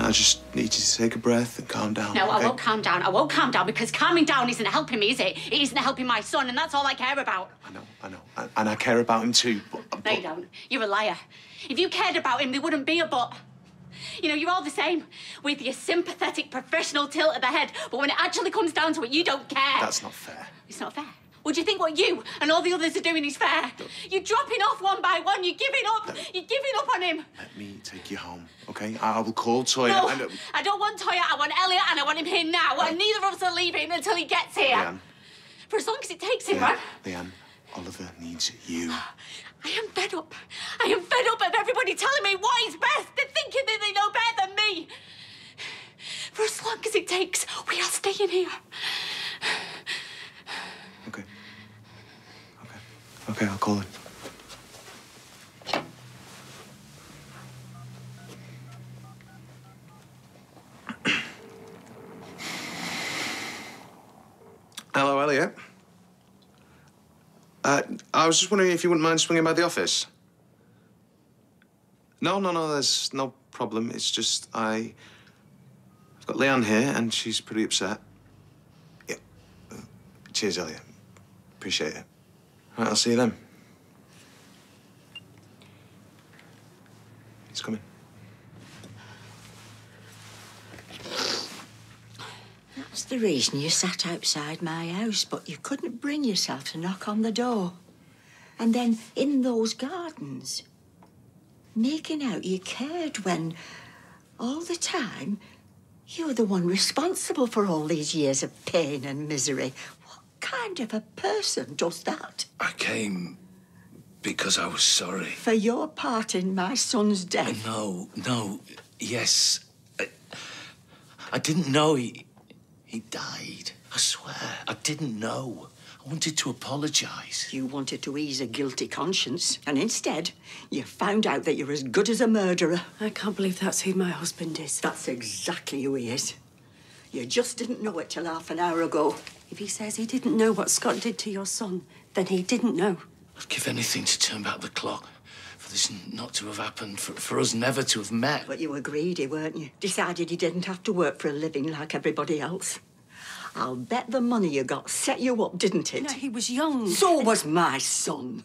I just need you to take a breath and calm down. No, okay? I won't calm down. I won't calm down because calming down isn't helping me, is it? It isn't helping my son, and that's all I care about. I know. And I care about him too, but... No, you don't. You're a liar. If you cared about him, there wouldn't be a but. You know, you're all the same, with your sympathetic professional tilt of the head, but when it actually comes down to it, you don't care. That's not fair. It's not fair. Would you think what you and all the others are doing is fair? You're dropping off one by one. You're giving up. You're giving up on him. Let me take you home, OK? I will call Toya. No, I don't want Toya. I want Elliot, and I want him here now. And neither of us are leaving until he gets here. Leanne. For as long as it takes him, right? Leanne, Oliver needs you. I am fed up. I am fed up of everybody telling me what is best. They're thinking that they know better than me. For as long as it takes, we are staying here. OK, I'll call him. Hello, Elliot. I was just wondering if you wouldn't mind swinging by the office. No, there's no problem. It's just I've got Leanne here, and she's pretty upset. Yeah. Cheers, Elliot. Appreciate it. All right, I'll see you then. He's coming. That's the reason you sat outside my house, but you couldn't bring yourself to knock on the door. And then in those gardens, making out you cared when, all the time, you were the one responsible for all these years of pain and misery. What kind of a person does that? I came because I was sorry. For your part in my son's death? No, yes. I didn't know he died. I swear, I didn't know. I wanted to apologise. You wanted to ease a guilty conscience, and instead, you found out that you're as good as a murderer. I can't believe that's who my husband is. That's exactly who he is. You just didn't know it till half an hour ago. If he says he didn't know what Scott did to your son, then he didn't know. I'd give anything to turn back the clock. For this not to have happened, for us never to have met. But you were greedy, weren't you? Decided you didn't have to work for a living like everybody else. I'll bet the money you got set you up, didn't it? No, he was young. So was my son.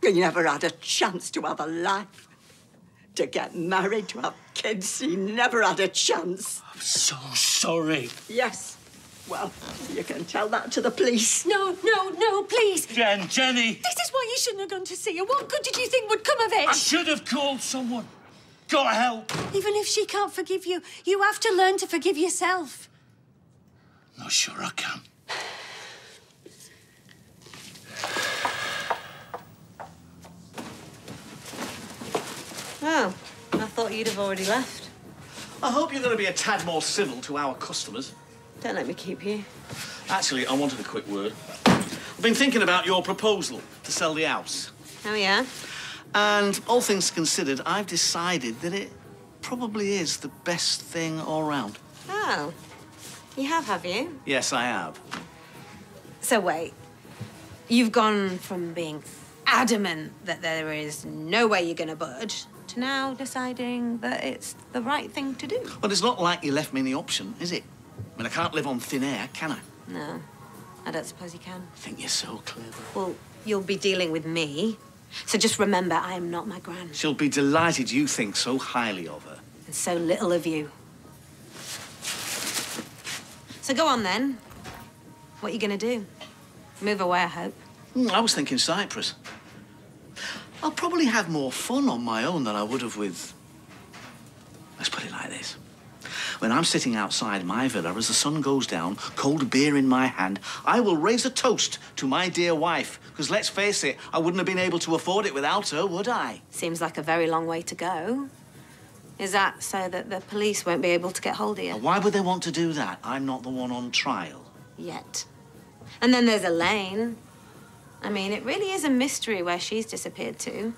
He never had a chance to have a life. To get married, to have kids, he never had a chance. I'm so sorry. Yes. Well, you can tell that to the police. No, please. Jenny. This is why you shouldn't have gone to see her. What good did you think would come of it? I should have called someone. Got help. Even if she can't forgive you, you have to learn to forgive yourself. Not sure I can. Oh, I thought you'd have already left. I hope you're going to be a tad more civil to our customers. Don't let me keep you. Actually, I wanted a quick word. I've been thinking about your proposal to sell the house. Oh, yeah? And all things considered, I've decided that it probably is the best thing all round. Oh. You have you? Yes, I have. So wait. You've gone from being adamant that there is no way you're going to budge to now deciding that it's the right thing to do. But it's not like you left me any option, is it? I mean, I can't live on thin air, can I? No, I don't suppose you can. I think you're so clever. Well, you'll be dealing with me, so just remember I am not my gran. She'll be delighted you think so highly of her. And so little of you. So go on, then. What are you going to do? Move away, I hope. I was thinking Cyprus. I'll probably have more fun on my own than I would have with... Let's put it like this. When I'm sitting outside my villa as the sun goes down, cold beer in my hand, I will raise a toast to my dear wife. Because let's face it, I wouldn't have been able to afford it without her, would I? Seems like a very long way to go. Is that so that the police won't be able to get hold of you? Now, why would they want to do that? I'm not the one on trial. Yet. And then there's Elaine. I mean, it really is a mystery where she's disappeared to.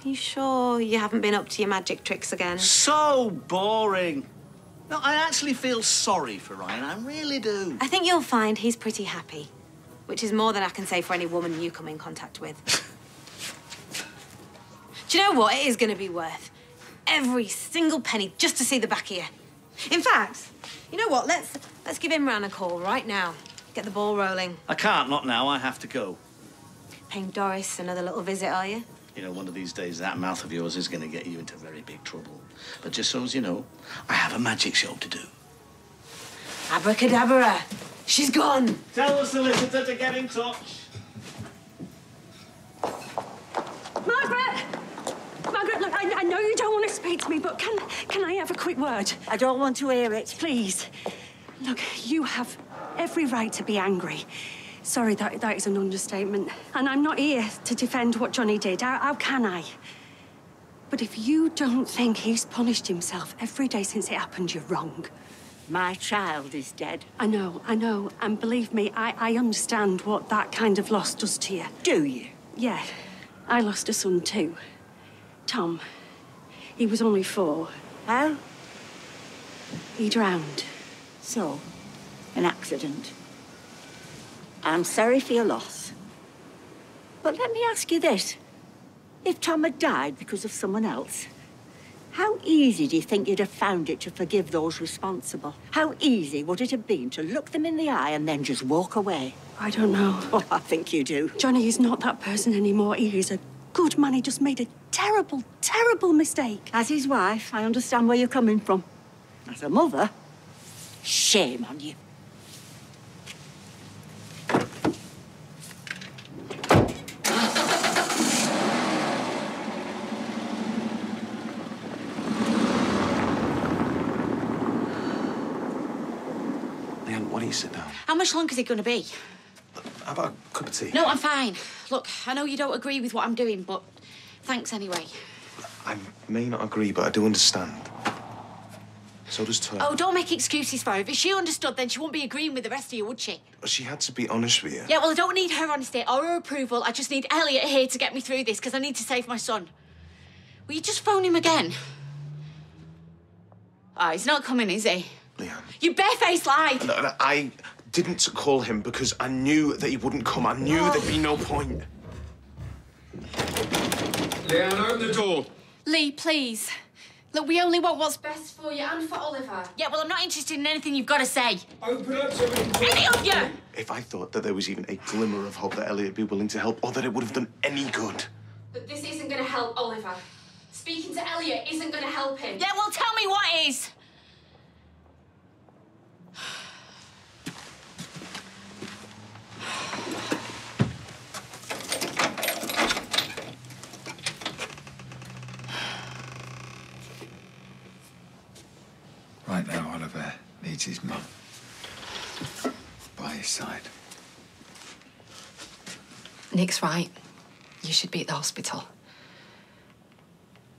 Are you sure you haven't been up to your magic tricks again? So boring. No, I actually feel sorry for Ryan. I really do. I think you'll find he's pretty happy, which is more than I can say for any woman you come in contact with. Do you know what it is going to be worth? every single penny just to see the back of you. In fact, you know what? Let's give Imran a call right now. Get the ball rolling. I can't, not now. I have to go. Paying Doris another little visit, are you? You know, one of these days, that mouth of yours is going to get you into very big trouble. But just so as you know, I have a magic show to do. Abracadabra. She's gone. Tell the solicitor to get in touch. Margaret! Margaret, look, I know you don't want to speak to me, but can I have a quick word? I don't want to hear it. Please. Look, you have every right to be angry. Sorry, that is an understatement. And I'm not here to defend what Johnny did. How can I? But if you don't think he's punished himself every day since it happened, you're wrong. My child is dead. I know. And believe me, I understand what that kind of loss does to you. Do you? Yeah, I lost a son too. Tom. He was only 4. How? He drowned. So, an accident. I'm sorry for your loss. But let me ask you this. If Tom had died because of someone else, how easy do you think you'd have found it to forgive those responsible? How easy would it have been to look them in the eye and then just walk away? I don't know. Oh, I think you do. Johnny is not that person anymore. He is a good man. He just made a terrible, terrible mistake. As his wife, I understand where you're coming from. As a mother, shame on you. Leanne, why don't you sit down? How much longer is it going to be? How about a cup of tea? No, I'm fine. Look, I know you don't agree with what I'm doing, but thanks anyway. I may not agree, but I do understand. So does Turner. Oh, don't make excuses for her. If she understood, then she wouldn't be agreeing with the rest of you, would she? She had to be honest with you. Yeah, well, I don't need her honesty or her approval. I just need Elliot here to get me through this, because I need to save my son. Will you just phone him again? Oh, he's not coming, is he? Leanne. You barefaced lied. No, I didn't call him because I knew that he wouldn't come. I knew there'd be no point. Leanne, open the door. Lee, please. Look, we only want what's best for you and for Oliver. Yeah, well, I'm not interested in anything you've got to say. Open up so we can... Any of you! If I thought that there was even a glimmer of hope that Elliot would be willing to help or that it would have done any good. But this isn't going to help Oliver. Speaking to Elliot isn't going to help him. Yeah, well, tell me what is. Right now, Oliver needs his mum by his side. Nick's right. You should be at the hospital.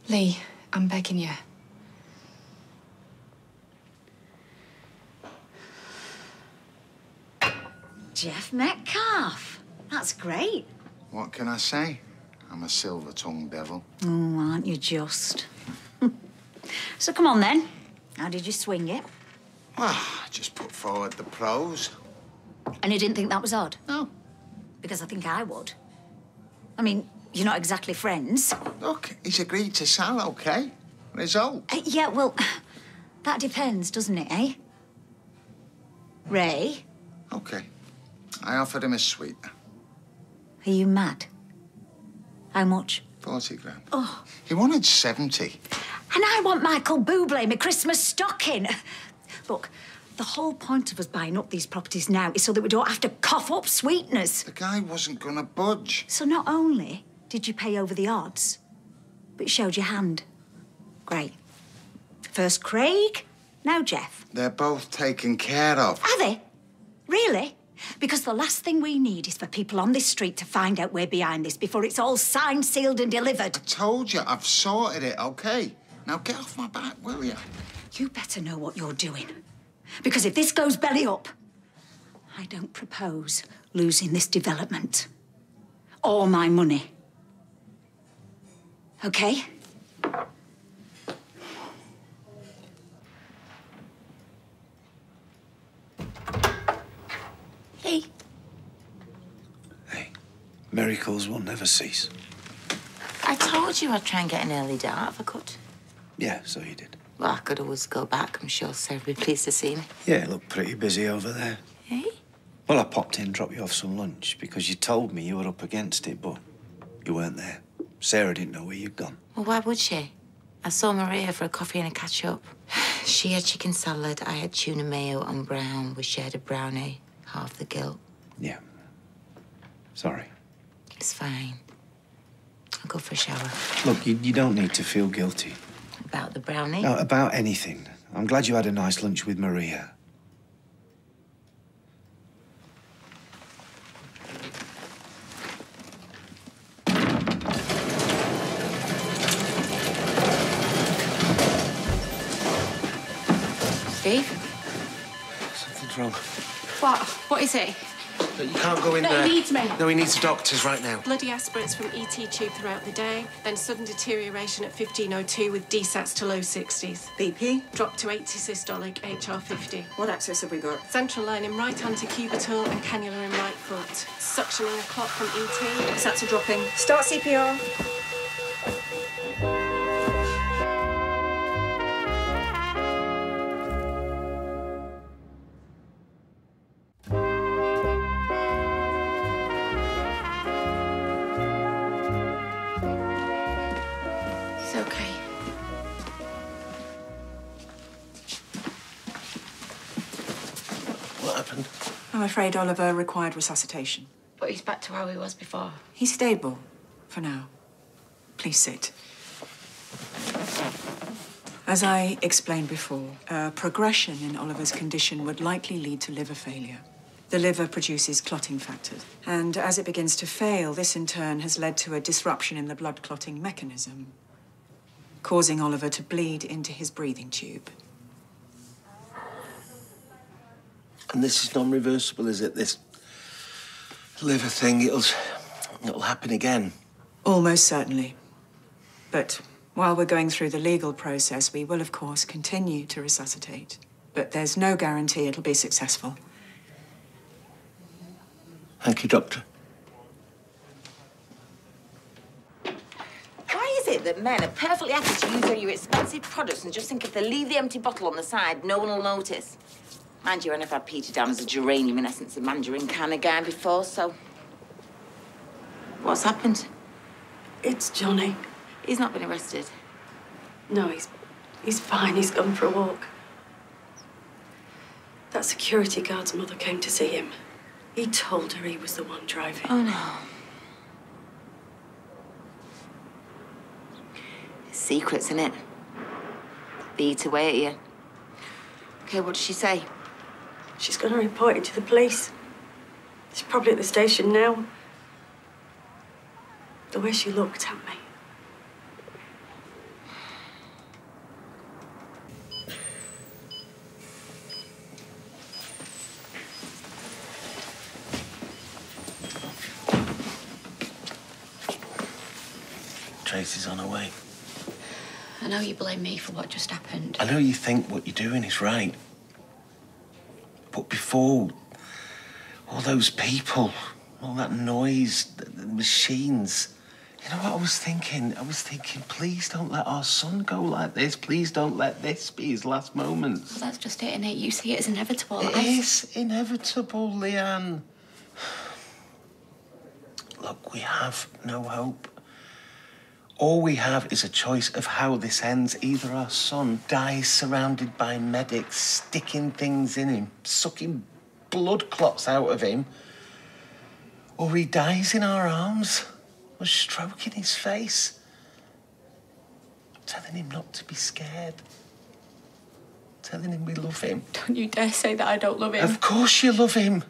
Lee, I'm begging you. Jeff Metcalf. That's great. What can I say? I'm a silver-tongued devil. Oh, aren't you just? So come on, then. How did you swing it? Well, I just put forward the pros. And you didn't think that was odd? No. Because I think I would. I mean, you're not exactly friends. Look, he's agreed to sell, OK? Result? Yeah, well, that depends, doesn't it, eh? Ray? OK. I offered him a sweetener. Are you mad? How much? 40 grand. Oh. He wanted 70. And I want Michael Bublé my Christmas stocking. Look, the whole point of us buying up these properties now is so that we don't have to cough up sweeteners. The guy wasn't gonna budge. So not only did you pay over the odds, but you showed your hand. Great. First Craig, now Jeff. They're both taken care of. Are they? Really? Because the last thing we need is for people on this street to find out we're behind this before it's all signed, sealed and delivered. I told you, I've sorted it, OK? Now get off my back, will you? You better know what you're doing. Because if this goes belly up, I don't propose losing this development. Or my money. OK? Hey. Hey, miracles will never cease. I told you I'd try and get an early dart if I could. Yeah, so you did. Well, I could always go back. I'm sure Sarah would be pleased to see me. Yeah, look pretty busy over there. Eh? Well, I popped in, dropped you off some lunch because you told me you were up against it, but you weren't there. Sarah didn't know where you'd gone. Well, why would she? I saw Maria for a coffee and a catch-up. She had chicken salad, I had tuna mayo on brown. We shared a brownie, half the guilt. Yeah. Sorry. It's fine. I'll go for a shower. Look, you don't need to feel guilty. About the brownie? No, about anything. I'm glad you had a nice lunch with Maria. Steve? Something's wrong. What? What is it? You can't go in No, there. he needs me. No, he needs the doctors right now. Bloody aspirates from ET tube throughout the day, then sudden deterioration at 15:02 with DSATs to low 60s. BP? Dropped to 80 systolic, HR50. What access have we got? Central line in right antecubital and cannula in right foot. Suctioning a clot from ET. Sats are dropping. Start CPR. He's okay. What happened? I'm afraid Oliver required resuscitation. But he's back to how he was before. He's stable for now. Please sit. As I explained before, progression in Oliver's condition would likely lead to liver failure. The liver produces clotting factors, and as it begins to fail, this in turn has led to a disruption in the blood clotting mechanism, causing Oliver to bleed into his breathing tube. And this is non-reversible, is it? This liver thing, it'll happen again. Almost certainly. But while we're going through the legal process, we will, of course, continue to resuscitate. But there's no guarantee it'll be successful. Thank you, Doctor. Why is it that men are perfectly happy to use all your expensive products and just think if they leave the empty bottle on the side, no one will notice? Mind you, I never had Prt2 down as a geranium in essence of mandarin kind of guy before, so... What's happened? It's Johnny. He's not been arrested. No, he's fine. He's gone for a walk. That security guard's mother came to see him. He told her he was the one driving. Oh, no. Secrets, innit? They eat away at you. OK, what did she say? She's going to report it to the police. She's probably at the station now. The way she looked at me. Tracy's on her way. I know you blame me for what just happened. I know you think what you're doing is right. But before, all those people, all that noise, the machines, you know what I was thinking? I was thinking, please don't let our son go like this. Please don't let this be his last moments. Well, that's just it, innit? You see it as inevitable. It is inevitable, Leanne. Look, we have no hope. All we have is a choice of how this ends. Either our son dies surrounded by medics, sticking things in him, sucking blood clots out of him, or he dies in our arms, or stroking his face, telling him not to be scared, telling him we love him. Don't you dare say that I don't love him. Of course you love him,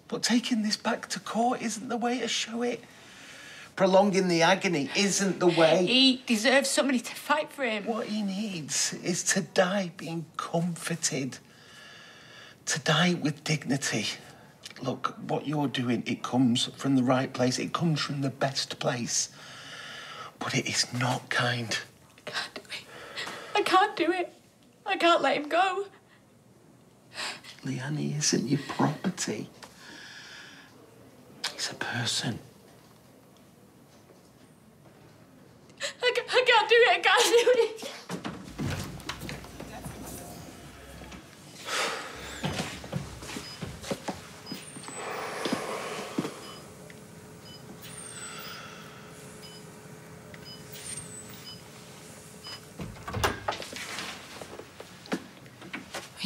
but taking this back to court isn't the way to show it. Prolonging the agony isn't the way. He deserves somebody to fight for him. What he needs is to die being comforted. To die with dignity. Look, what you're doing, it comes from the right place. It comes from the best place. But it is not kind. I can't do it. I can't do it. I can't let him go. Leanne, he isn't your property. He's a person. I can't do it. I can't do it.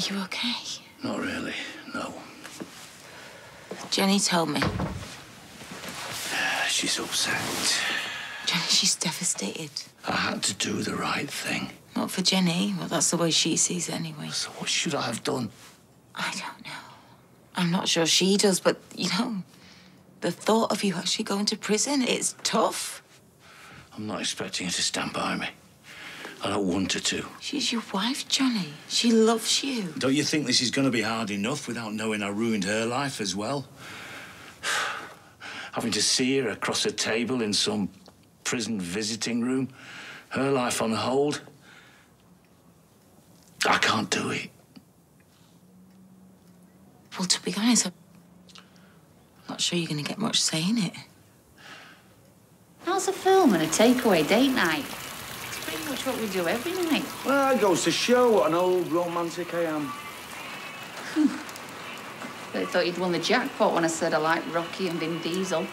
you okay? Not really, no. Jenny told me. She's upset. Jenny, she's devastated. I had to do the right thing. Not for Jenny. Well, that's the way she sees it anyway. So what should I have done? I don't know. I'm not sure she does, but, you know, the thought of you actually going to prison, it's tough. I'm not expecting her to stand by me. I don't want her to. She's your wife, Johnny. She loves you. Don't you think this is going to be hard enough without knowing I ruined her life as well? Having to see her across a table in some prison visiting room, her life on hold. I can't do it. Well, to be honest, I'm not sure you're going to get much say in it. How's a film and a takeaway date night? It's pretty much what we do every night. Well, it goes to show what an old romantic I am. I thought you'd won the jackpot when I said I like Rocky and Vin Diesel.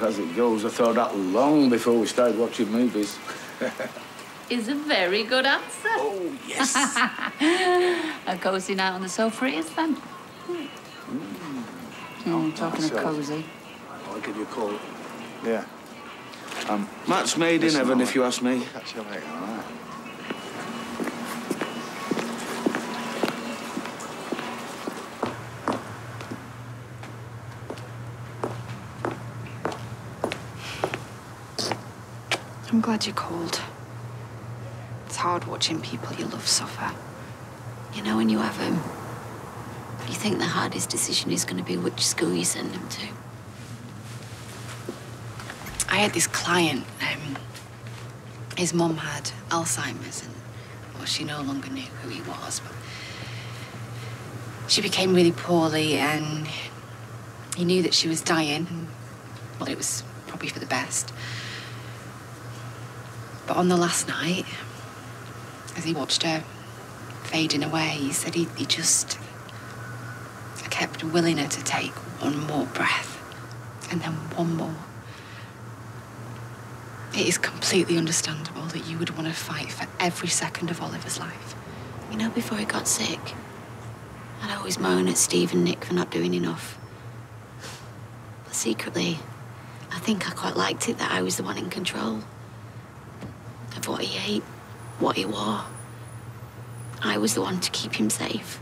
As it goes, I thought that long before we started watching movies. Is a very good answer. Oh, yes. A cosy night on the sofa it is, then. Talking of cosy. I'll give you a call. Yeah. Match made in heaven, if you ask me. Catch you later, all right. I'm glad you called. It's hard watching people you love suffer. You know, when you have him, you think the hardest decision is going to be which school you send him to. I had this client. His mum had Alzheimer's, and well, she no longer knew who he was. But she became really poorly, and he knew that she was dying. And, well, it was probably for the best. But on the last night, as he watched her fading away, he said he just kept willing her to take one more breath, and then one more. It is completely understandable that you would want to fight for every second of Oliver's life. You know, before he got sick, I'd always moan at Steve and Nick for not doing enough. But secretly, I think I quite liked it that I was the one in control of what he ate, what he wore. I was the one to keep him safe.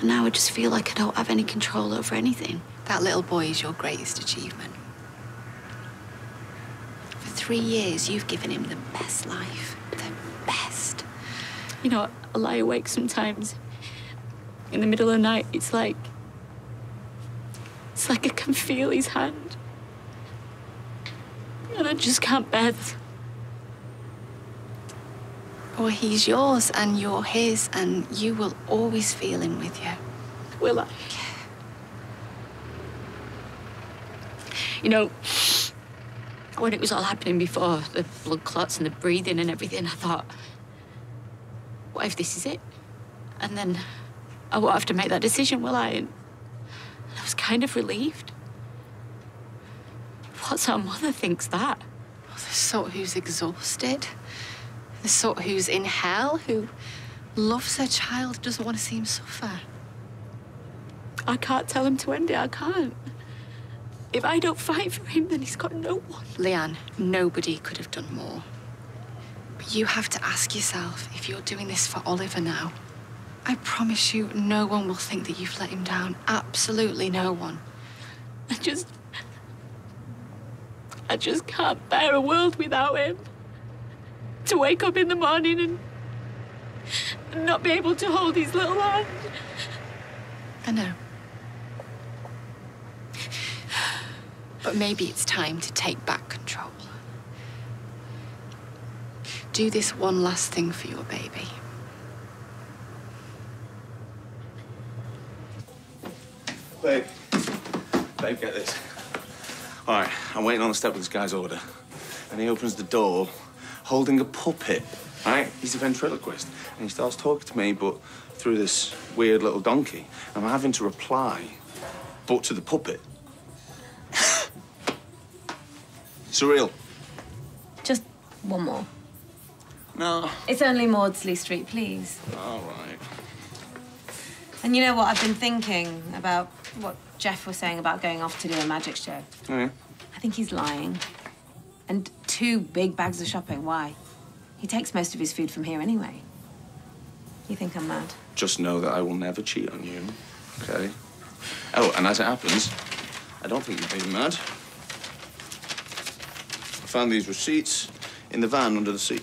And now I just feel like I don't have any control over anything. That little boy is your greatest achievement. For 3 years, you've given him the best life. The best. You know, I lie awake sometimes. In the middle of the night, it's like I can feel his hand. And I just can't bear this. Well, he's yours and you're his, and you will always feel him with you. Will I? You know, when it was all happening before, the blood clots and the breathing and everything, I thought, what if this is it? And then I won't have to make that decision, will I? And I was kind of relieved. What's our mother thinks that? Well, the sort who's exhausted, the sort who's in hell, who loves her child, doesn't want to see him suffer. I can't tell him to end it, I can't. If I don't fight for him, then he's got no one. Leanne, nobody could have done more. But you have to ask yourself if you're doing this for Oliver now. I promise you, no one will think that you've let him down. Absolutely no one. I just can't bear a world without him. To wake up in the morning and not be able to hold his little hand. I know. But maybe it's time to take back control. Do this one last thing for your baby. Babe, get this. All right, I'm waiting on the step with this guy's order. And he opens the door holding a puppet, right? He's a ventriloquist. And he starts talking to me, but through this weird little donkey. And I'm having to reply, but to the puppet. Surreal. Just one more. No. It's only Maudsley Street, please. All right. And you know what? I've been thinking about what Jeff was saying about going off to do a magic show. Oh, yeah? I think he's lying. And 2 big bags of shopping, why? He takes most of his food from here anyway. You think I'm mad? Just know that I will never cheat on you, okay? Oh, and as it happens, I don't think you're being mad. I found these receipts in the van under the seat.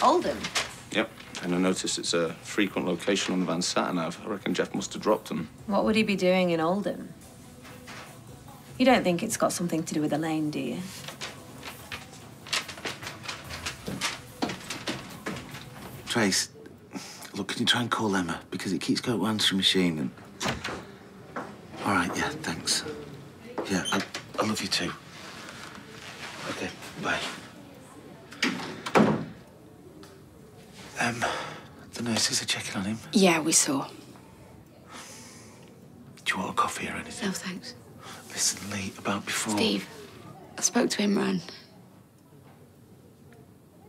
Oldham? Yep, and I noticed it's a frequent location on the van's sat-nav. I reckon Jeff must have dropped them. What would he be doing in Oldham? You don't think it's got something to do with Elaine, do you? Trace, look, can you try and call Emma? Because it keeps going to answering machine and... All right, yeah, thanks. Yeah, I love you too. Okay, bye. The nurses are checking on him. Yeah, we saw. Do you want a coffee or anything? No, thanks. Listen, Lee, about before... Steve, I spoke to Imran.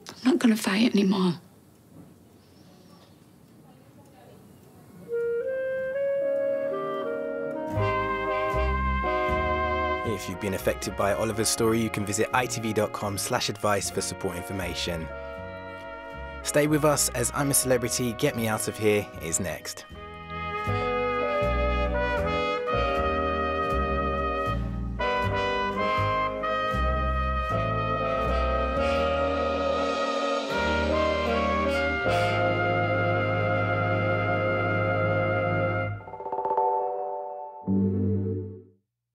I'm not going to fight anymore. If you've been affected by Oliver's story, you can visit itv.com/advice for support information. Stay with us as I'm a Celebrity, Get Me Out of Here is next.